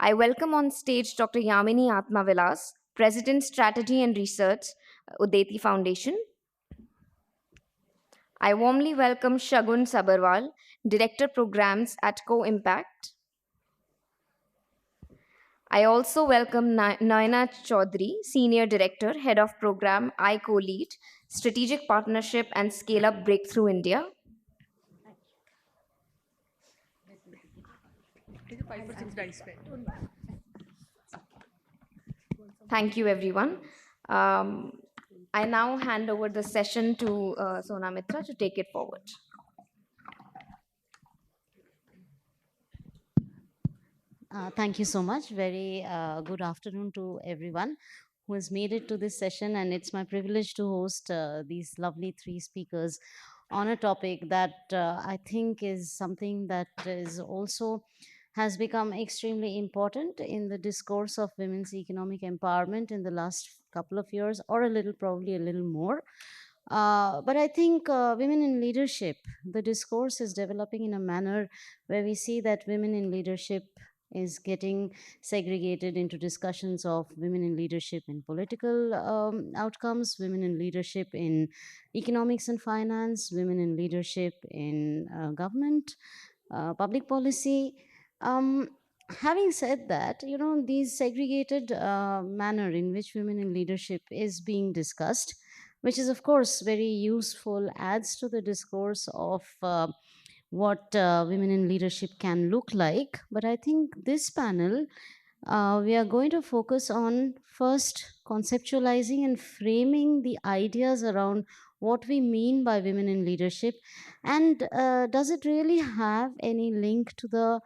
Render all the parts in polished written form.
I welcome on stage Dr. Yamini Atmavilas, President Strategy and Research, Udeti Foundation. I warmly welcome Shagun Sabarwal, Director Programs at Co-Impact. I also welcome Naina Chaudhary, Senior Director, Head of Program, iCo-Lead, Strategic Partnership and Scale Up Breakthrough India. Thank you, everyone. I now hand over the session to Sona Mitra to take it forward. Thank you so much. Very good afternoon to everyone who has made it to this session. And it's my privilege to host these lovely three speakers on a topic that I think is something that is also has become extremely important in the discourse of women's economic empowerment in the last couple of years, or a little, probably a little more. But I think women in leadership, the discourse is developing in a manner where we see that women in leadership is getting segregated into discussions of women in leadership in political outcomes, women in leadership in economics and finance, women in leadership in government, public policy. Um, Having said that, you know, these segregated manner in which women in leadership is being discussed, which is of course very useful, adds to the discourse of what women in leadership can look like. But I think this panel, we are going to focus on first conceptualizing and framing the ideas around what we mean by women in leadership, and does it really have any link to the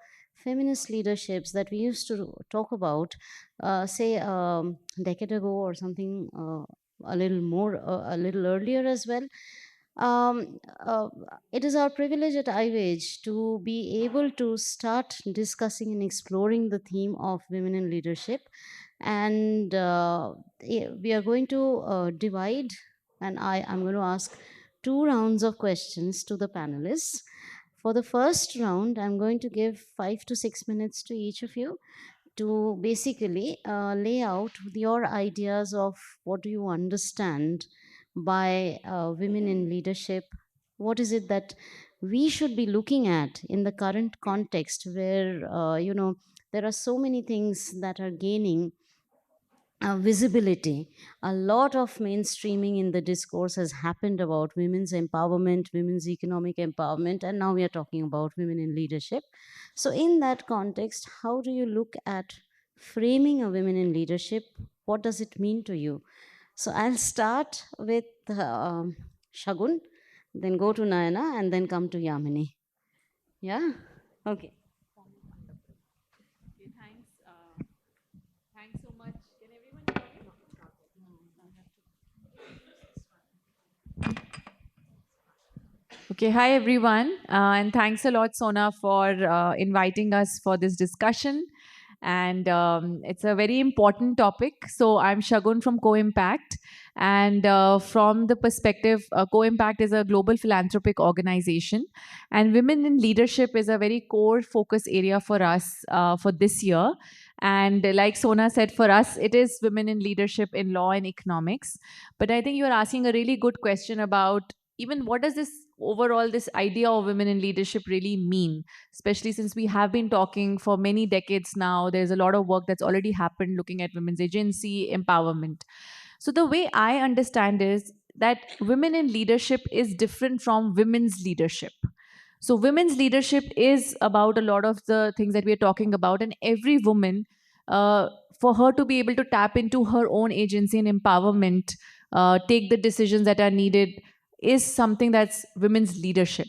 feminist leaderships that we used to talk about, say, a decade ago or something, a little more, a little earlier as well. um, uh, it is our privilege at iWage to be able to start discussing and exploring the theme of women in leadership. And we are going to divide, and I'm going to ask two rounds of questions to the panelists. For the first round, I'm going to give 5 to 6 minutes to each of you to basically lay out your ideas of what do you understand by women in leadership. What is it that we should be looking at in the current context where, you know, there are so many things that are gaining visibility. A lot of mainstreaming in the discourse has happened about women's empowerment, women's economic empowerment, and now we are talking about women in leadership. So, in that context, how do you look at framing a women in leadership? What does it mean to you? So, I'll start with Shagun, then go to Nayana, and then come to Yamini. Yeah? Okay. Thanks. Thanks so much. Can everyone hear me? Okay, hi everyone, and thanks a lot, Sona, for inviting us for this discussion. And it's a very important topic. So, I'm Shagun from Co-Impact, and from the perspective, Co-Impact is a global philanthropic organization, and women in leadership is a very core focus area for us for this year. And like Sona said, for us, it is women in leadership in law and economics. But I think you're asking a really good question about even what does this overall this idea of women in leadership really mean, especially since we have been talking for many decades now. There's a lot of work that's already happened looking at women's agency empowerment. So the way I understand is that women in leadership is different from women's leadership. So women's leadership is about a lot of the things that we're talking about, and every woman, uh, for her to be able to tap into her own agency and empowerment, take the decisions that are needed, is something that's women's leadership.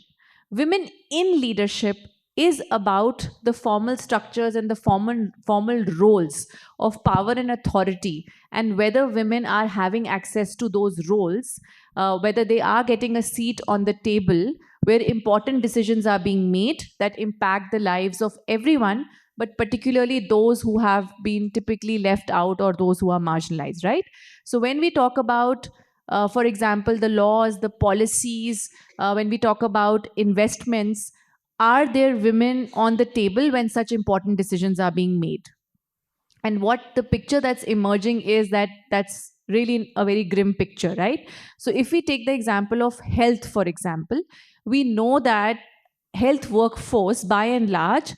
Women in leadership is about the formal structures and the formal roles of power and authority, and whether women are having access to those roles, whether they are getting a seat on the table where important decisions are being made that impact the lives of everyone, but particularly those who have been typically left out or those who are marginalized, right? So when we talk about for example, the laws, the policies, when we talk about investments, are there women on the table when such important decisions are being made? And what the picture that's emerging is that that's really a very grim picture, right? So if we take the example of health, for example, we know that health workforce by and large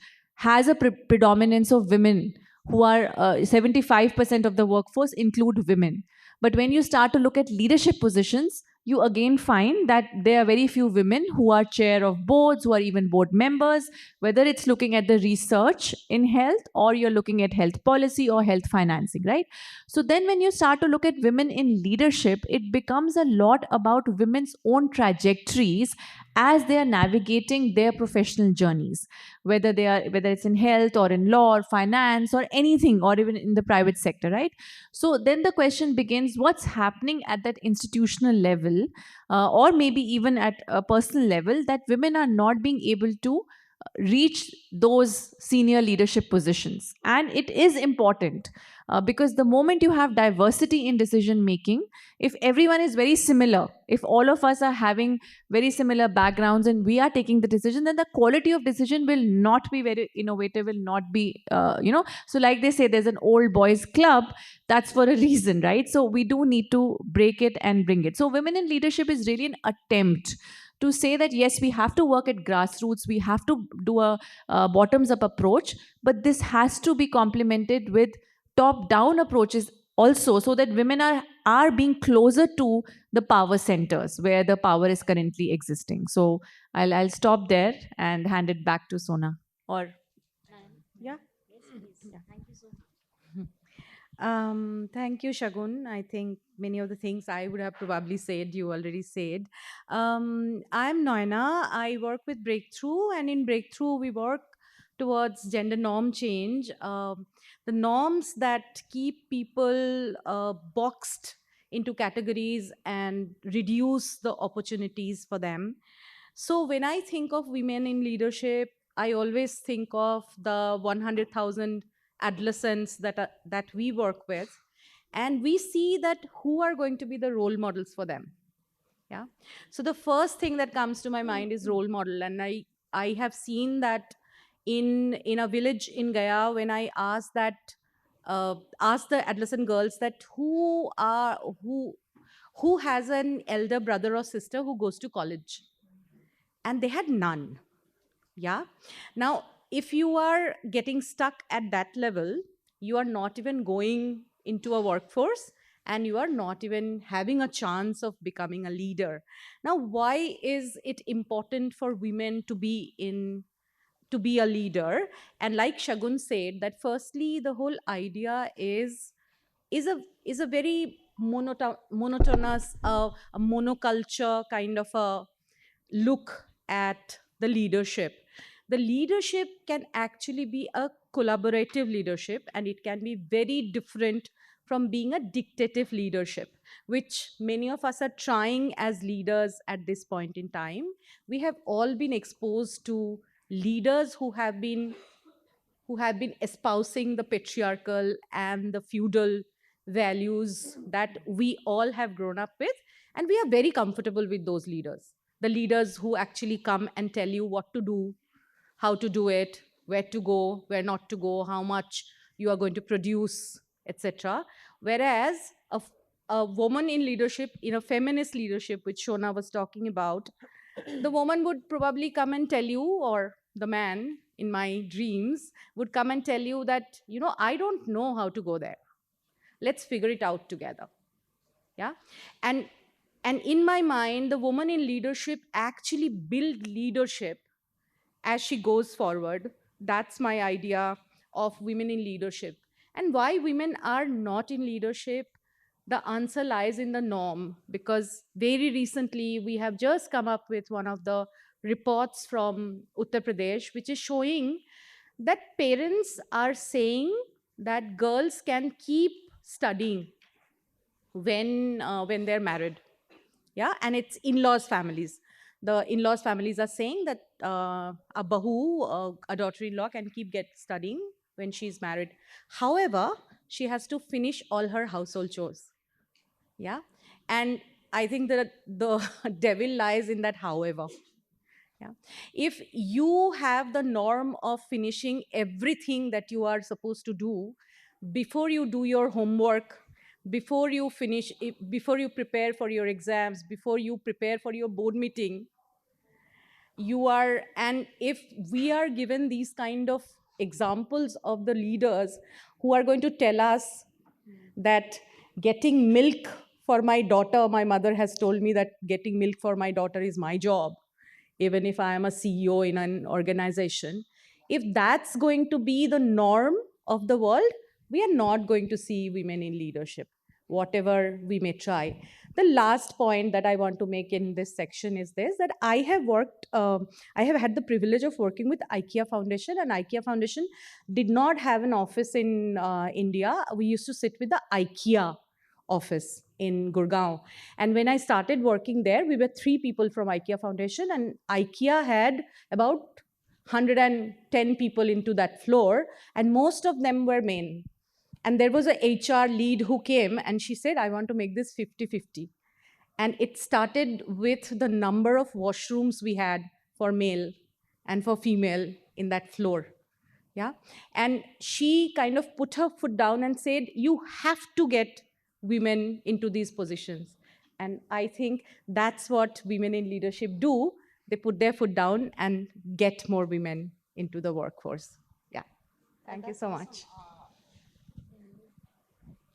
has a predominance of women who are 75% of the workforce include women. But when you start to look at leadership positions, you again find that there are very few women who are chair of boards, who are even board members, whether it's looking at the research in health or you're looking at health policy or health financing, right? So then when you start to look at women in leadership, it becomes a lot about women's own trajectories as they are navigating their professional journeys, whether it's in health or in law or finance or anything, or even in the private sector, right? So then the question begins, what's happening at that institutional level, or maybe even at a personal level, that women are not being able to reach those senior leadership positions. And it is important, because the moment you have diversity in decision making, if everyone is very similar, if all of us are having very similar backgrounds and we are taking the decision, then the quality of decision will not be very innovative, will not be, so like they say, there's an old boys club. That's for a reason, right? So we do need to break it and bring it. So women in leadership is really an attempt to say that yes, we have to work at grassroots, we have to do a, bottoms up approach, but this has to be complemented with top down approaches also, so that women are being closer to the power centers where the power is currently existing. So I'll stop there and hand it back to Sona. Or Yeah. Yeah. Thank you so much. Thank you, Shagun. I think many of the things I would have probably said, you already said. I'm Noina. I work with Breakthrough, and in Breakthrough, we work towards gender norm change. The norms that keep people boxed into categories and reduce the opportunities for them. So when I think of women in leadership, I always think of the 100,000 adolescents that we work with, and we see that who are going to be the role models for them. Yeah. So the first thing that comes to my mind is role model, and I have seen that in a village in Gaya, when I asked the adolescent girls that who has an elder brother or sister who goes to college, and they had none. Yeah. Now, if you are getting stuck at that level, you are not even going into a workforce, and you are not even having a chance of becoming a leader. Now, why is it important for women to be a leader? And like Shagun said, that firstly, the whole idea is a very monotonous, a monoculture kind of a look at the leadership. The leadership can actually be a collaborative leadership, and it can be very different from being a dictative leadership, which many of us are trying as leaders at this point in time. We have all been exposed to leaders who have been espousing the patriarchal and the feudal values that we all have grown up with, and we are very comfortable with those leaders. The leaders who actually come and tell you what to do, how to do it, where to go, where not to go, how much you are going to produce, etc. Whereas a woman in leadership, in a feminist leadership, which Shona was talking about, the woman would probably come and tell you, or the man in my dreams would come and tell you that, I don't know how to go there. Let's figure it out together. Yeah. And in my mind, the woman in leadership actually build leadership as she goes forward. That's my idea of women in leadership. And why women are not in leadership, the answer lies in the norm, because very recently we have just come up with one of the reports from Uttar Pradesh, which is showing that parents are saying that girls can keep studying when they're married. Yeah. And it's in-laws families. The in-laws families are saying that a bahu, a daughter-in-law, can keep studying when she's married. However, she has to finish all her household chores. Yeah. And I think that the devil lies in that however. Yeah. If you have the norm of finishing everything that you are supposed to do, before you do your homework, before you finish, before you prepare for your exams, before you prepare for your board meeting, and if we are given these kind of examples of the leaders who are going to tell us that getting milk for my daughter, my mother has told me that getting milk for my daughter is my job, even if I am a CEO in an organization. If that's going to be the norm of the world, we are not going to see women in leadership, whatever we may try. The last point that I want to make in this section is this, that I have had the privilege of working with IKEA Foundation, and IKEA Foundation did not have an office in India. We used to sit with the IKEA office in Gurgaon. And when I started working there, we were 3 people from IKEA Foundation, and IKEA had about 110 people into that floor, and most of them were men. And there was a HR lead who came and she said, I want to make this 50-50. And it started with the number of washrooms we had for male and for female in that floor. Yeah. And she kind of put her foot down and said, you have to get women into these positions. And I think that's what women in leadership do. They put their foot down and get more women into the workforce. Yeah. Thank you so much.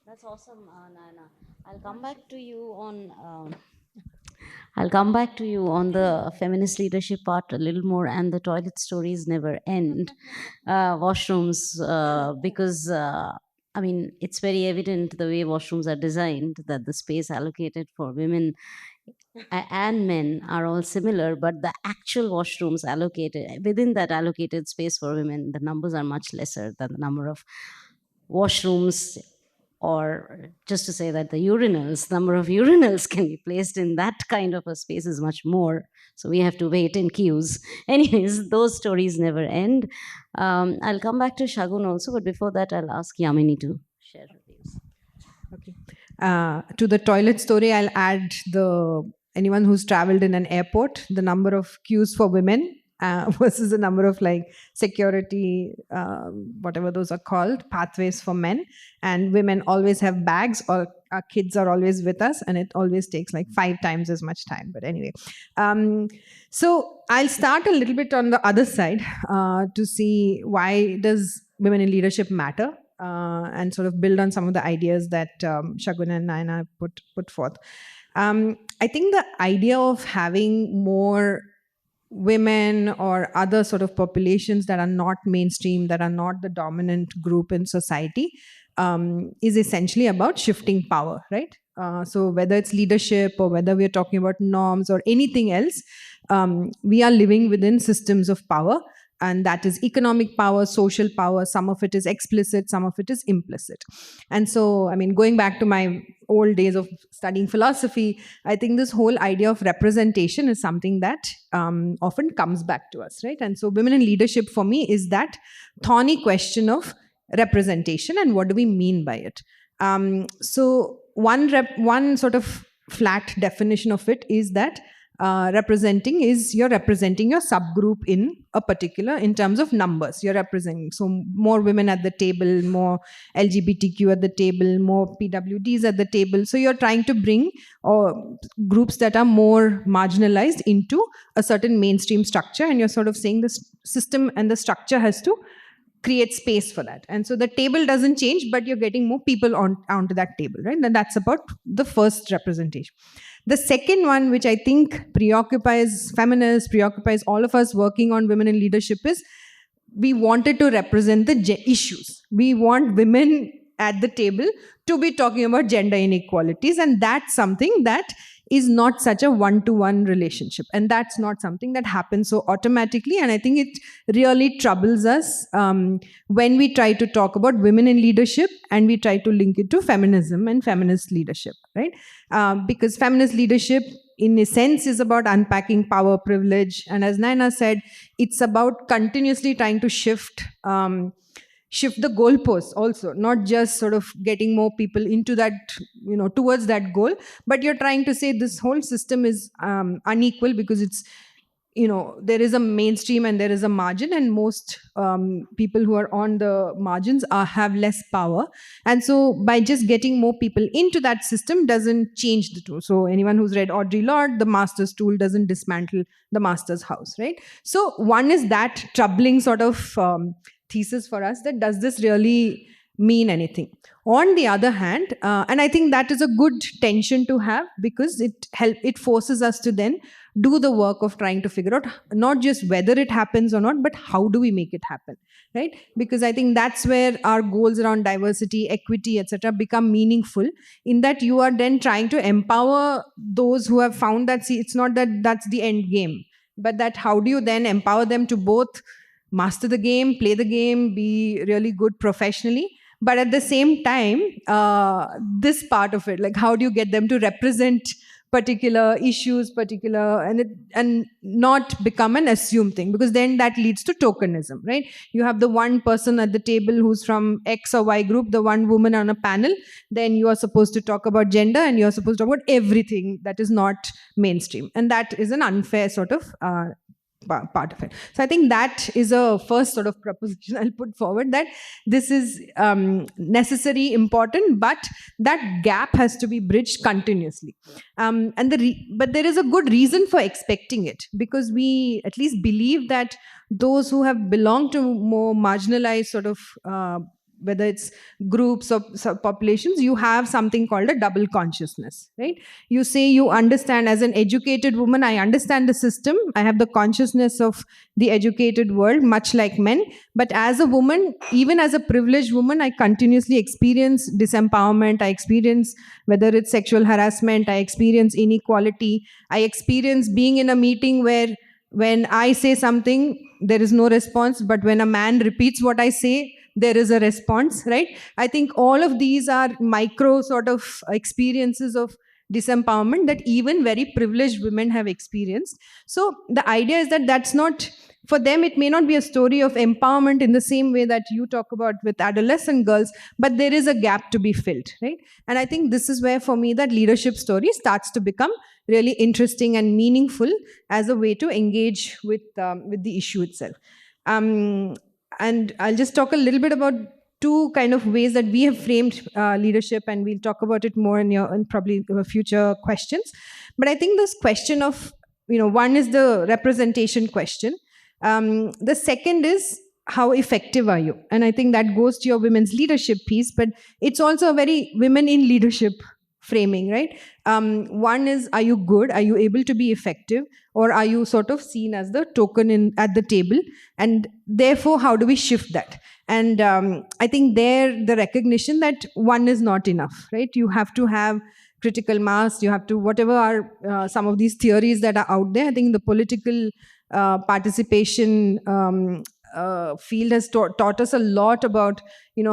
That's awesome, Naina. I'll come back to you on. I'll come back to you on the feminist leadership part a little more, and the toilet stories never end. Washrooms, because I mean, it's very evident the way washrooms are designed that the space allocated for women and men are all similar, but the actual washrooms allocated within that allocated space for women, the numbers are much lesser than the number of washrooms, or just to say that the number of urinals can be placed in that kind of a space is much more. So we have to wait in queues. Anyways, those stories never end. I'll come back to Shagun also, but before that, I'll ask Yamini to share her views. Okay. To the toilet story, I'll add anyone who's traveled in an airport, the number of queues for women versus the number of like security, whatever those are called, pathways for men. And women always have bags, or our kids are always with us, and it always takes like 5 times as much time. But anyway, so I'll start a little bit on the other side to see why does women in leadership matter, and sort of build on some of the ideas that Shagun and Naina put forth. I think the idea of having more women or other sort of populations that are not mainstream, that are not the dominant group in society, is essentially about shifting power, right? So whether it's leadership or whether we're talking about norms or anything else, we are living within systems of power. And that is economic power, social power. Some of it is explicit, some of it is implicit. And so, I mean, going back to my old days of studying philosophy, I think this whole idea of representation is something that often comes back to us, right? And so women in leadership for me is that thorny question of representation and what do we mean by it. So one sort of flat definition of it is that you're representing your subgroup in terms of numbers. You're representing, so more women at the table, more LGBTQ at the table, more PWDs at the table. So you're trying to bring groups that are more marginalized into a certain mainstream structure, and you're sort of saying the system and the structure has to create space for that. And so the table doesn't change, but you're getting more people onto that table, right? And that's about the first representation. The second one, which I think preoccupies feminists, preoccupies all of us working on women in leadership, is we wanted to represent the issues. We want women at the table to be talking about gender inequalities, and that's something that is not such a one-to-one relationship, and that's not something that happens so automatically. And I think it really troubles us when we try to talk about women in leadership and we try to link it to feminism and feminist leadership, right? Because feminist leadership in a sense is about unpacking power, privilege, and as Naina said, it's about continuously trying to shift the goalposts also, not just sort of getting more people into that, towards that goal, but you're trying to say this whole system is unequal because there is a mainstream and there is a margin, and most people who are on the margins have less power. And so by just getting more people into that system doesn't change the tool. So anyone who's read Audre Lorde, the master's tool doesn't dismantle the master's house, right? So one is that troubling sort of thesis for us, that does this really mean anything? On the other hand, and I think that is a good tension to have, because it forces us to then do the work of trying to figure out not just whether it happens or not, but how do we make it happen, right? Because I think that's where our goals around diversity, equity, etc. become meaningful, in that you are then trying to empower those who have found that, see, it's not that that's the end game, but that how do you then empower them to both master the game, play the game, be really good professionally, but at the same time, this part of it, like how do you get them to represent particular issues, and not become an assumed thing, because then that leads to tokenism, right? You have the one person at the table who's from X or Y group, the one woman on a panel, then you are supposed to talk about gender and you're supposed to talk about everything that is not mainstream, and that is an unfair sort of part of it. So I think that is a first sort of proposition I'll put forward, that this is necessary, important, but that gap has to be bridged continuously. But there is a good reason for expecting it, because we at least believe that those who have belonged to more marginalized sort of whether it's groups or populations, you have something called a double consciousness, right? You say you understand, as an educated woman, I understand the system. I have the consciousness of the educated world, much like men. But as a woman, even as a privileged woman, I continuously experience disempowerment. I experience, whether it's sexual harassment, I experience inequality. I experience being in a meeting where when I say something, there is no response. But when a man repeats what I say, there is a response, right? I think all of these are micro sort of experiences of disempowerment that even very privileged women have experienced. So the idea is that that's not, for them, it may not be a story of empowerment in the same way that you talk about with adolescent girls, but there is a gap to be filled, right? And I think this is where, for me, that leadership story starts to become really interesting and meaningful as a way to engage with the issue itself. And I'll just talk a little bit about two kind of ways that we have framed leadership, and we'll talk about it more in probably future questions. But I think this question of, one is the representation question. The second is, how effective are you? And I think that goes to your women's leadership piece, but it's also a very women in leadership framing, right? One is, are you good? Are you able to be effective? Or are you sort of seen as the token at the table? And therefore, how do we shift that? And I think the recognition that one is not enough, right? You have to have critical mass. You have to, whatever are some of these theories that are out there. I think the political participation field has taught us a lot about,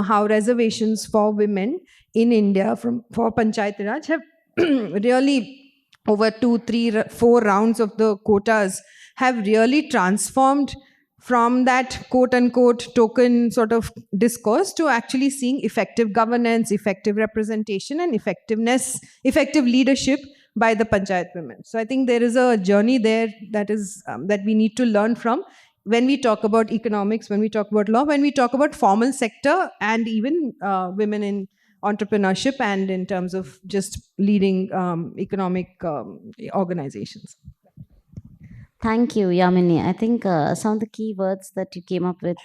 how reservations for women in India for Panchayati Raj have really, over 2, 3, 4 rounds of the quotas, have really transformed from that quote-unquote token sort of discourse to actually seeing effective governance, effective representation, and effective leadership by the Panchayat women. So I think there is a journey there that is that we need to learn from when we talk about economics, when we talk about law, when we talk about formal sector, and even women in entrepreneurship, and in terms of just leading economic organizations. Thank you, Yamini. I think some of the key words that you came up with,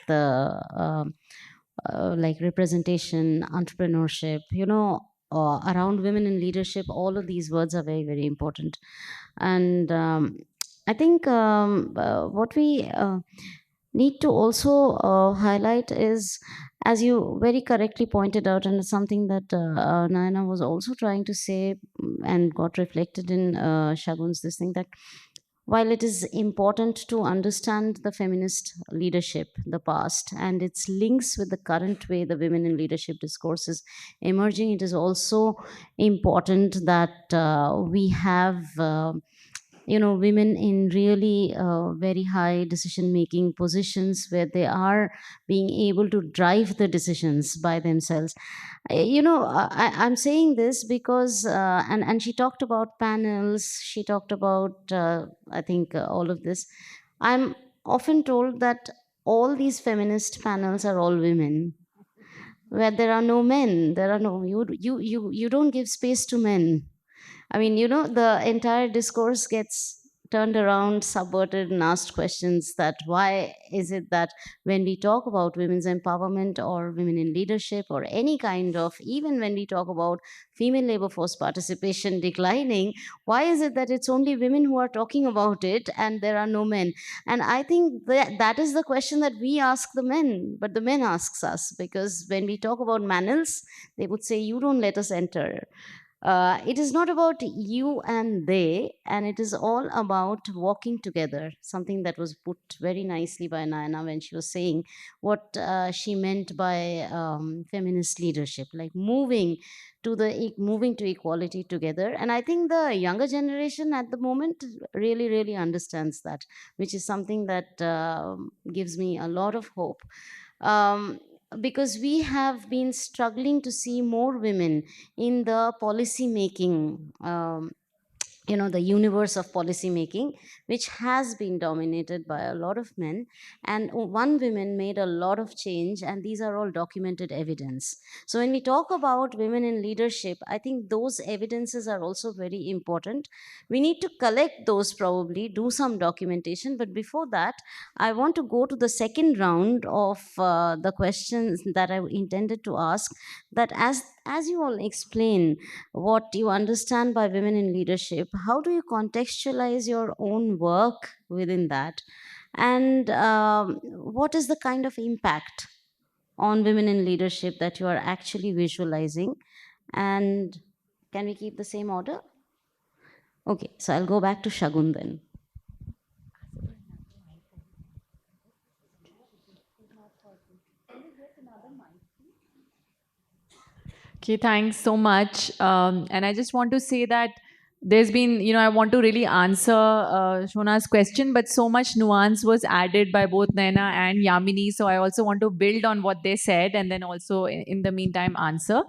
like representation, entrepreneurship, around women in leadership, all of these words are very, very important. And I think what we need to also highlight is, as you very correctly pointed out, and it's something that Nayana was also trying to say and got reflected in Shagun's this thing, that while it is important to understand the feminist leadership, the past, and its links with the current way the women in leadership discourse is emerging, it is also important that we have women in really very high decision making positions where they are being able to drive the decisions by themselves. I'm saying this because and she talked about panels, she talked about I think all of this. I'm often told that all these feminist panels are all women, where there are no men. There are no, you don't give space to men. I mean, the entire discourse gets turned around, subverted, and asked questions that why is it that when we talk about women's empowerment or women in leadership or any kind of, even when we talk about female labor force participation declining, why is it that it's only women who are talking about it and there are no men? And I think that is the question that we ask the men, but the men asks us, because when we talk about manels, they would say, you don't let us enter. It is not about you and they, and it is all about walking together. Something that was put very nicely by Naina when she was saying what she meant by feminist leadership, like moving to equality together. And I think the younger generation at the moment really, really understands that, which is something that gives me a lot of hope. Um, because we have been struggling to see more women in the policy making, the universe of policy making, which has been dominated by a lot of men. And one woman made a lot of change, and these are all documented evidence. So when we talk about women in leadership, I think those evidences are also very important. We need to collect those, probably do some documentation. But before that, I want to go to the second round of the questions that I intended to ask, that as you all explain what you understand by women in leadership, how do you contextualize your own work within that? And what is the kind of impact on women in leadership that you are actually visualizing? And can we keep the same order? Okay, so I'll go back to Shagun then. Okay, thanks so much. And I just want to say that there's been, I want to really answer Shona's question, but so much nuance was added by both Naina and Yamini. So I also want to build on what they said and then also, in the meantime, answer.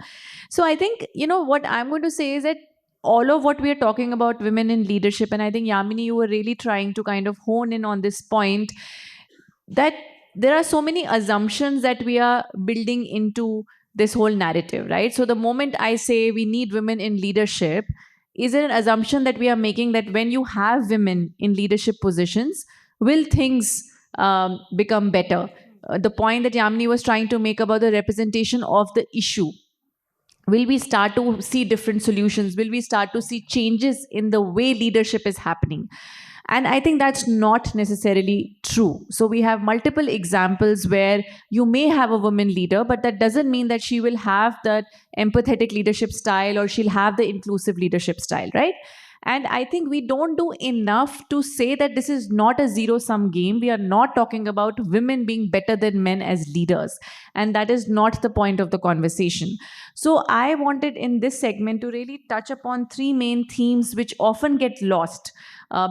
So I think, what I'm going to say is that all of what we are talking about women in leadership, and I think Yamini, you were really trying to kind of hone in on this point, that there are so many assumptions that we are building into this whole narrative, right? So the moment I say we need women in leadership, is it an assumption that we are making that when you have women in leadership positions, will things become better? The point that Yamini was trying to make about the representation of the issue, will we start to see different solutions? Will we start to see changes in the way leadership is happening? And I think that's not necessarily true. So we have multiple examples where you may have a woman leader, but that doesn't mean that she will have that empathetic leadership style or she'll have the inclusive leadership style, right? And I think we don't do enough to say that this is not a zero sum game. We are not talking about women being better than men as leaders. And that is not the point of the conversation. So I wanted in this segment to really touch upon three main themes which often get lost.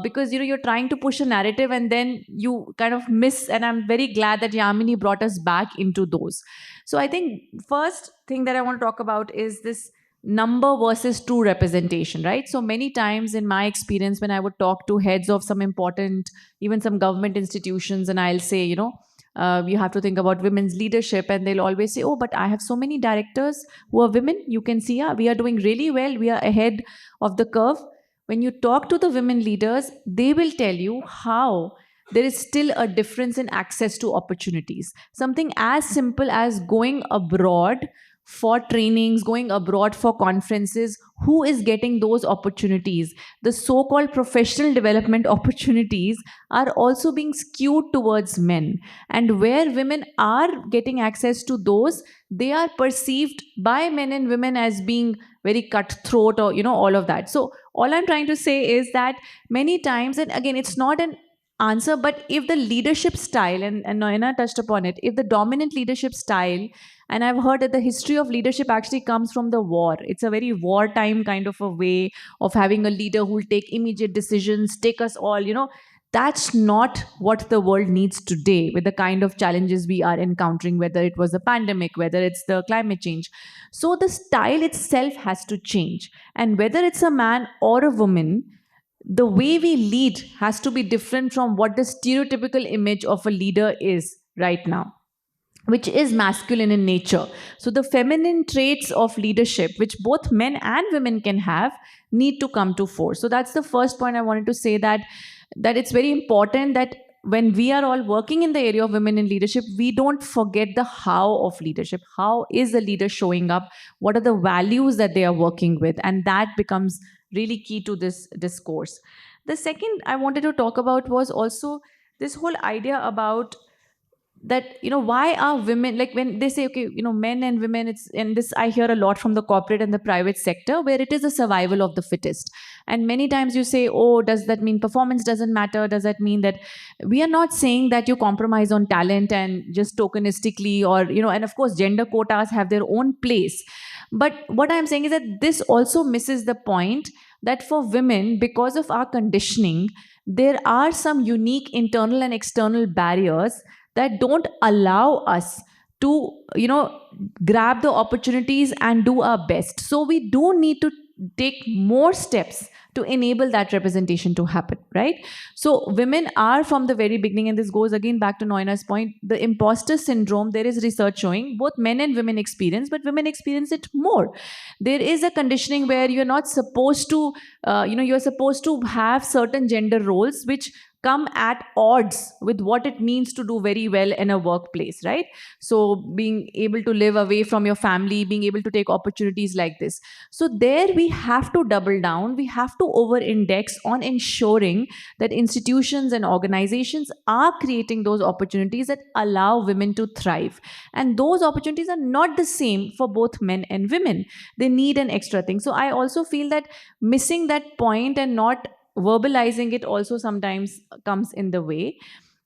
Because you're trying to push a narrative and then you kind of miss, and I'm very glad that Yamini brought us back into those. So I think first thing that I want to talk about is this number versus true representation, right? So many times in my experience, when I would talk to heads of some important, even some government institutions, and I'll say, you have to think about women's leadership, and they'll always say, oh, but I have so many directors who are women. You can see, we are doing really well. We are ahead of the curve. When you talk to the women leaders, they will tell you how there is still a difference in access to opportunities. Something as simple as going abroad for trainings, going abroad for conferences, who is getting those opportunities? The so called professional development opportunities are also being skewed towards men. And where women are getting access to those, they are perceived by men and women as being very cutthroat or, all of that. So, all I'm trying to say is that many times, and again, it's not an answer, but if the leadership style, and Noina touched upon it, if the dominant leadership style, and I've heard that the history of leadership actually comes from the war. It's a very wartime kind of a way of having a leader who will take immediate decisions, take us all, that's not what the world needs today with the kind of challenges we are encountering, whether it was a pandemic, whether it's the climate change. So the style itself has to change. And whether it's a man or a woman, the way we lead has to be different from what the stereotypical image of a leader is right now, which is masculine in nature. So the feminine traits of leadership, which both men and women can have, need to come to fore. So that's the first point I wanted to say, that it's very important that when we are all working in the area of women in leadership, we don't forget the how of leadership. How is a leader showing up? What are the values that they are working with? And that becomes really key to this discourse. The second I wanted to talk about was also this whole idea about that, why are women, like when they say, okay, men and women, and this I hear a lot from the corporate and the private sector, where it is a survival of the fittest. And many times you say, oh, does that mean performance doesn't matter? Does that mean that we are not saying that you compromise on talent and just tokenistically, or, and of course, gender quotas have their own place. But what I'm saying is that this also misses the point that for women, because of our conditioning, there are some unique internal and external barriers that don't allow us to, grab the opportunities and do our best. So we do need to take more steps to enable that representation to happen, right? So women are from the very beginning, and this goes again back to Noina's point, the imposter syndrome, there is research showing both men and women experience, but women experience it more. There is a conditioning where you're not supposed to, you're supposed to have certain gender roles which come at odds with what it means to do very well in a workplace, right? So being able to live away from your family, being able to take opportunities like this. So there we have to double down. We have to over-index on ensuring that institutions and organizations are creating those opportunities that allow women to thrive. And those opportunities are not the same for both men and women. They need an extra thing. So I also feel that missing that point and not verbalizing it also sometimes comes in the way.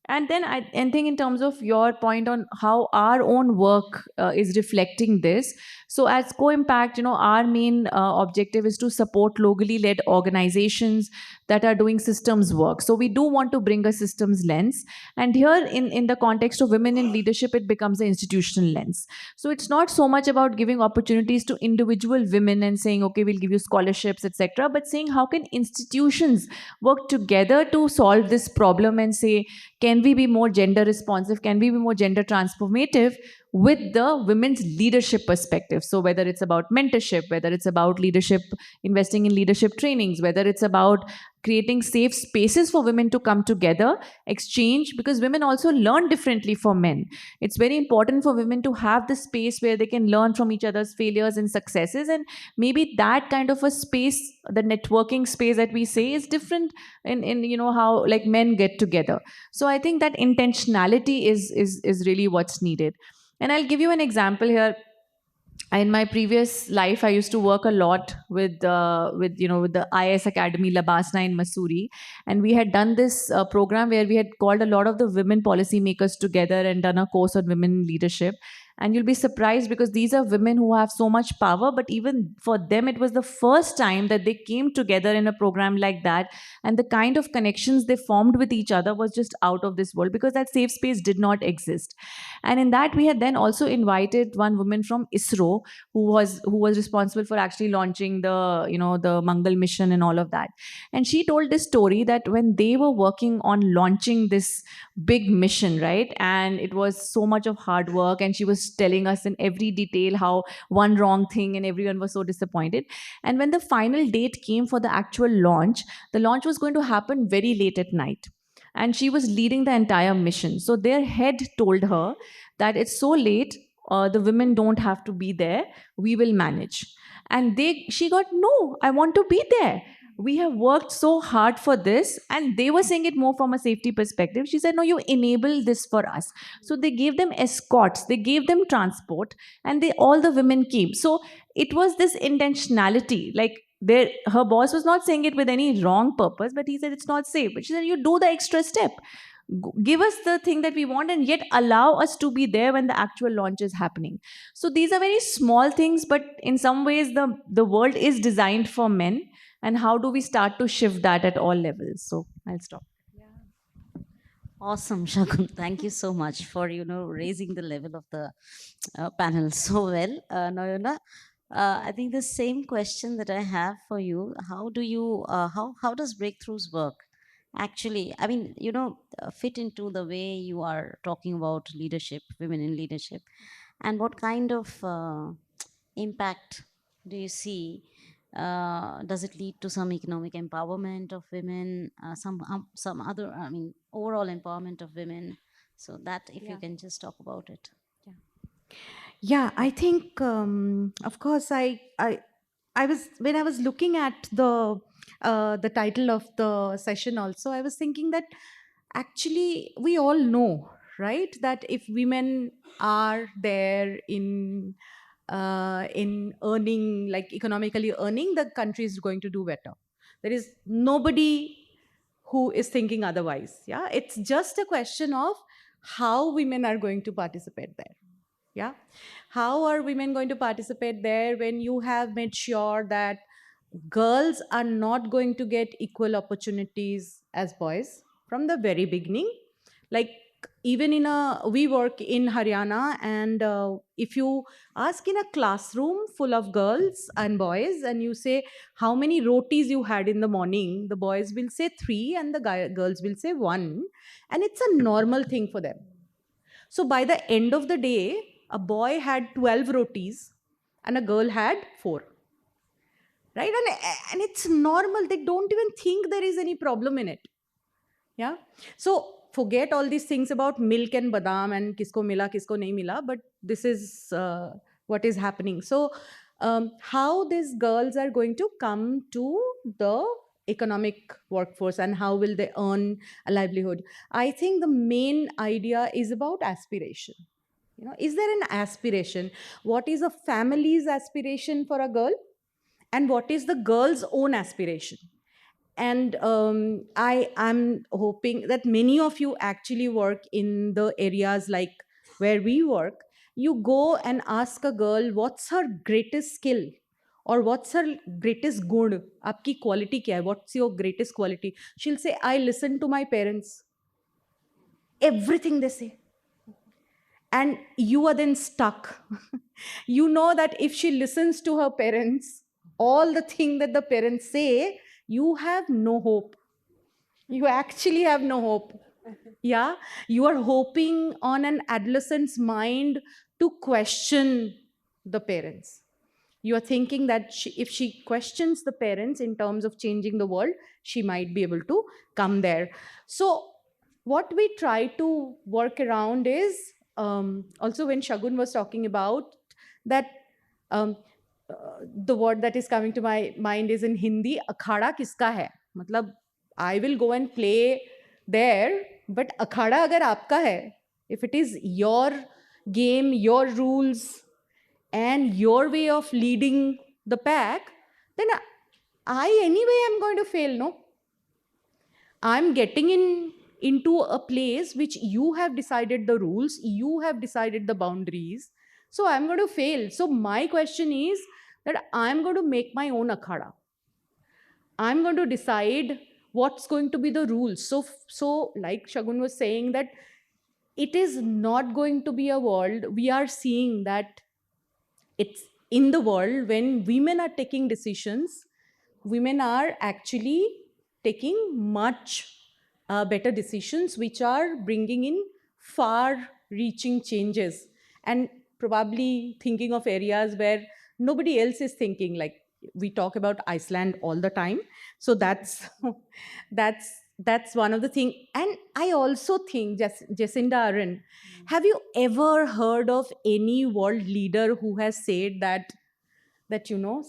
And then I think in terms of your point on how our own work is reflecting this. So as Co-Impact, our main objective is to support locally led organizations that are doing systems work. So we do want to bring a systems lens. And here in the context of women in leadership, it becomes an institutional lens. So it's not so much about giving opportunities to individual women and saying, okay, we'll give you scholarships, etc., but saying how can institutions work together to solve this problem and say, can we be more gender responsive? Can we be more gender transformative with the women's leadership perspective? So whether it's about mentorship, whether it's about leadership, investing in leadership trainings, whether it's about creating safe spaces for women to come together, exchange, because women also learn differently from men. It's very important for women to have the space where they can learn from each other's failures and successes. And maybe that kind of a space, the networking space that we say, is different in how like men get together. So I think that intentionality is really what's needed. And I'll give you an example here. In my previous life, I used to work a lot with the IS Academy Labasna in Mussoorie, and we had done this program where we had called a lot of the women policymakers together and done a course on women leadership. And you'll be surprised because these are women who have so much power, but even for them, it was the first time that they came together in a program like that. And the kind of connections they formed with each other was just out of this world, because that safe space did not exist. And in that, we had then also invited one woman from ISRO who was responsible for actually launching the Mangal mission and all of that. And she told this story that when they were working on launching this big mission, right, and it was so much of hard work, and she was telling us in every detail how one wrong thing and everyone was so disappointed. And when the final date came for the actual launch, the launch was going to happen very late at night. And she was leading the entire mission. So their head told her that it's so late, the women don't have to be there, we will manage. And she got, no, I want to be there. We have worked so hard for this. And they were saying it more from a safety perspective. She said, no, you enable this for us. So they gave them escorts, they gave them transport, and all the women came. So it was this intentionality, like her boss was not saying it with any wrong purpose, but he said it's not safe. But she said, you do the extra step. Give us the thing that we want and yet allow us to be there when the actual launch is happening. So these are very small things, but in some ways the world is designed for men. And how do we start to shift that at all levels? So I'll stop. Awesome, Shagun. Thank you so much for raising the level of the panel so well. Nayana, I think the same question that I have for you: how do you how does breakthroughs work? Actually, I mean, fit into the way you are talking about leadership, women in leadership, and what kind of impact do you see? Does it lead to some economic empowerment of women, some other, I mean, overall empowerment of women? So that if you can just talk about it. Yeah, I think, of course, I was when I was looking at the title of the session. Also, I was thinking that actually we all know, right, that if women are there in earning, like economically earning, the country is going to do better. There is nobody who is thinking otherwise. Yeah, it's just a question of how women are going to participate there. Yeah, how are women going to participate there when you have made sure that girls are not going to get equal opportunities as boys from the very beginning? Like, even we work in Haryana, and if you ask in a classroom full of girls and boys and you say how many rotis you had in the morning, the boys will say 3 and the girls will say 1, and it's a normal thing for them. So by the end of the day, a boy had 12 rotis and a girl had 4. Right? And it's normal. They don't even think there is any problem in it. Yeah. So forget all these things about milk and badam and kisko mila, kisko nahi mila, but this is what is happening. So how these girls are going to come to the economic workforce and how will they earn a livelihood? I think the main idea is about aspiration. Is there an aspiration? What is a family's aspiration for a girl? And what is the girl's own aspiration? And I'm hoping that many of you actually work in the areas like where we work. You go and ask a girl what's her greatest skill or what's her greatest gun, aapki quality kya hai, what's your greatest quality? She'll say, I listen to my parents. Everything they say. And you are then stuck. You know that if she listens to her parents, all the thing that the parents say, you have no hope. You actually have no hope. Yeah, you are hoping on an adolescent's mind to question the parents. You are thinking that if she questions the parents in terms of changing the world, she might be able to come there. So what we try to work around is, also when Shagun was talking about that, the word that is coming to my mind is in Hindi, akhada kiska hai? Matlab, I will go and play there, but akhada agar aapka hai, if it is your game, your rules, and your way of leading the pack, then I anyway am going to fail, no? I'm getting into a place which you have decided the rules, you have decided the boundaries, so I'm going to fail. So my question is that I'm going to make my own akhada. I'm going to decide what's going to be the rules. So like Shagun was saying, that it is not going to be a world, we are seeing that it's in the world when women are taking decisions, women are actually taking much better decisions, which are bringing in far reaching changes and probably thinking of areas where nobody else is thinking. Like, we talk about Iceland all the time. So that's that's one of the things. And I also think, Jacinda Ardern, have you ever heard of any world leader who has said that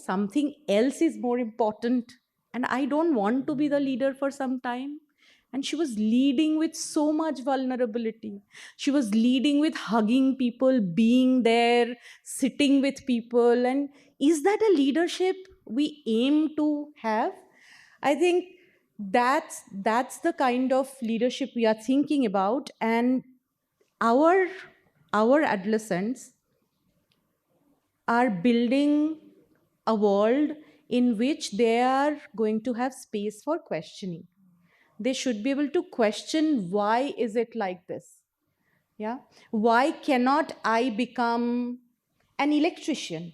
something else is more important and I don't want to be the leader for some time? And she was leading with so much vulnerability. She was leading with hugging people, being there, sitting with people. And is that a leadership? we aim to have. I think that's the kind of leadership we are thinking about, and our adolescents are building a world in which they are going to have space for questioning. They should be able to question, why is it like this? Yeah, why cannot I become an electrician?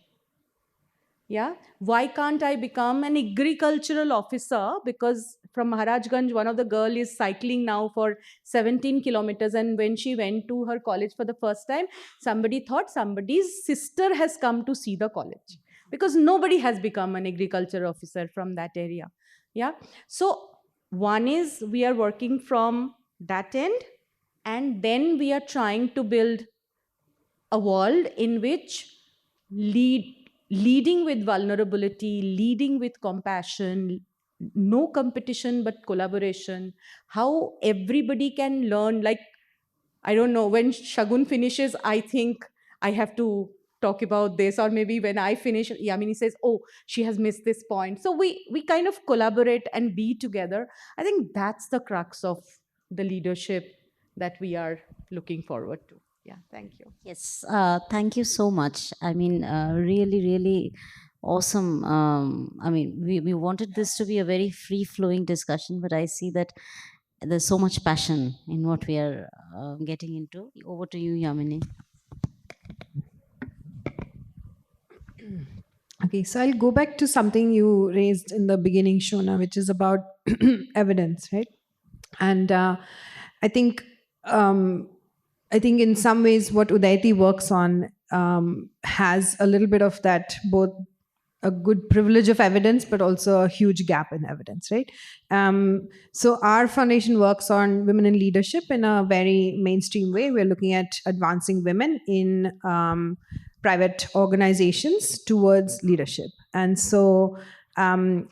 Yeah, why can't I become an agricultural officer? Because from Maharajganj, one of the girl is cycling now for 17 kilometers, and when she went to her college for the first time, somebody thought somebody's sister has come to see the college, because nobody has become an agriculture officer from that area. Yeah, so one is we are working from that end, and then we are trying to build a world in which leading with vulnerability, leading with compassion, no competition but collaboration, how everybody can learn. Like, I don't know, when Shagun finishes, I think I have to talk about this, or maybe when I finish, Yamini says, oh, she has missed this point. So we kind of collaborate and be together. I think that's the crux of the leadership that we are looking forward to. Yeah, thank you. Yes, thank you so much. I mean, really, really awesome. I mean, we wanted this to be a very free flowing discussion, but I see that there's so much passion in what we are getting into. Over to you, Yamini. Okay, so I'll go back to something you raised in the beginning, Shona, which is about evidence, right? And I think in some ways what Udayti works on has a little bit of that, both a good privilege of evidence, but also a huge gap in evidence, right? So our foundation works on women in leadership in a very mainstream way. We're looking at advancing women in private organizations towards leadership. And so,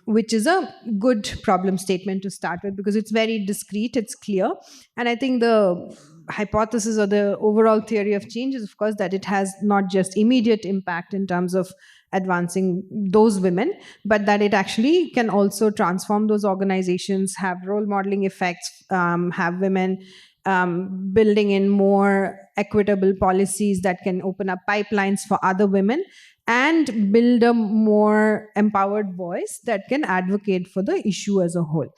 which is a good problem statement to start with, because it's very discrete, it's clear. And I think the hypothesis or the overall theory of change is, of course, that it has not just immediate impact in terms of advancing those women, but that it actually can also transform those organizations, have role modeling effects, have women building in more equitable policies that can open up pipelines for other women, and build a more empowered voice that can advocate for the issue as a whole.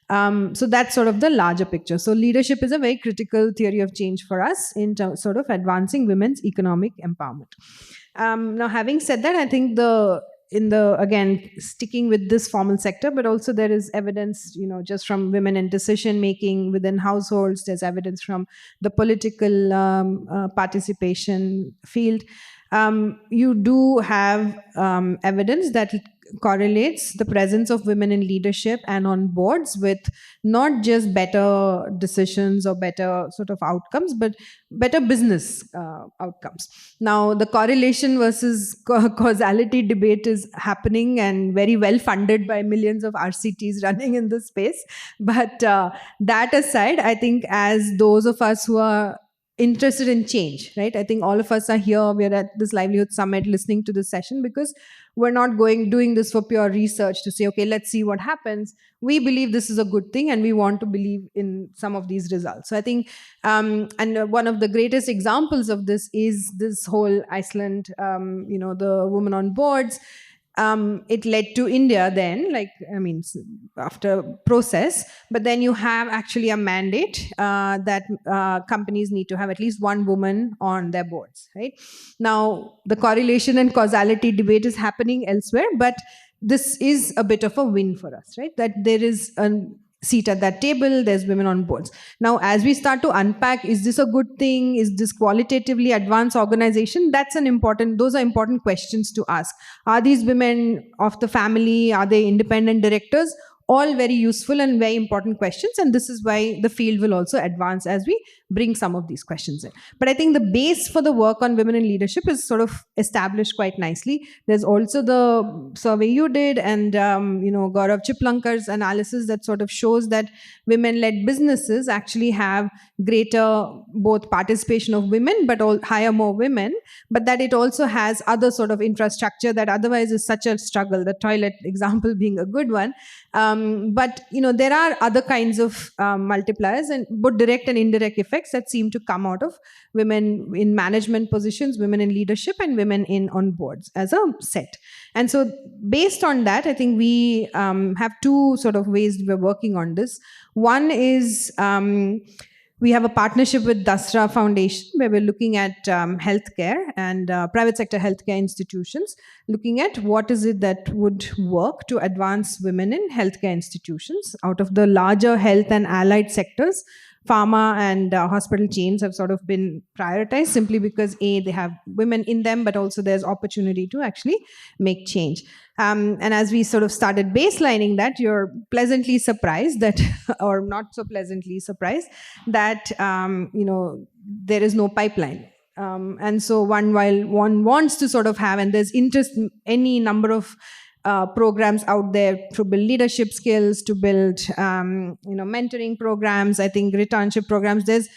So that's sort of the larger picture. So leadership is a very critical theory of change for us in sort of advancing women's economic empowerment. Now, having said that, I think again, sticking with this formal sector, but also there is evidence, just from women in decision making within households. There's evidence from the political participation field. You do have evidence that correlates the presence of women in leadership and on boards with not just better decisions or better sort of outcomes, but better business outcomes. Now, the correlation versus causality debate is happening and very well funded by millions of RCTs running in this space. But that aside, I think as those of us who are interested in change, right? I think all of us are here, we're at this Livelihood Summit listening to this session because we're not doing this for pure research to say, okay, let's see what happens. We believe this is a good thing and we want to believe in some of these results. So I think, and one of the greatest examples of this is this whole Iceland, the women on boards. It led to India then, after process, but then you have actually a mandate that companies need to have at least one woman on their boards, right? Now, the correlation and causality debate is happening elsewhere, but this is a bit of a win for us, right? That there is a seat at that table, there's women on boards. Now, as we start to unpack, is this a good thing? Is this qualitatively advanced organization? Those are important questions to ask. Are these women of the family? Are they independent directors? all very useful and very important questions. And this is why the field will also advance as we bring some of these questions in. But I think the base for the work on women in leadership is sort of established quite nicely. There's also the survey you did and, Gaurav Chiplankar's analysis that sort of shows that women-led businesses actually have greater both participation of women, but hire more women, but that it also has other sort of infrastructure that otherwise is such a struggle, the toilet example being a good one. But there are other kinds of multipliers and both direct and indirect effects that seem to come out of women in management positions, women in leadership, and women on boards as a set. And so based on that, I think we have two sort of ways we're working on this. One is we have a partnership with Dasra Foundation where we're looking at healthcare and private sector healthcare institutions, looking at what is it that would work to advance women in healthcare institutions. Out of the larger health and allied sectors, pharma and hospital chains have sort of been prioritized simply because A, they have women in them, but also there's opportunity to actually make change. And as we sort of started baselining that, you're pleasantly surprised that, or not so pleasantly surprised, that, there is no pipeline. And so while one wants to sort of have, and there's interest in any number of programs out there to build leadership skills, to build, mentoring programs, I think returnship programs, there's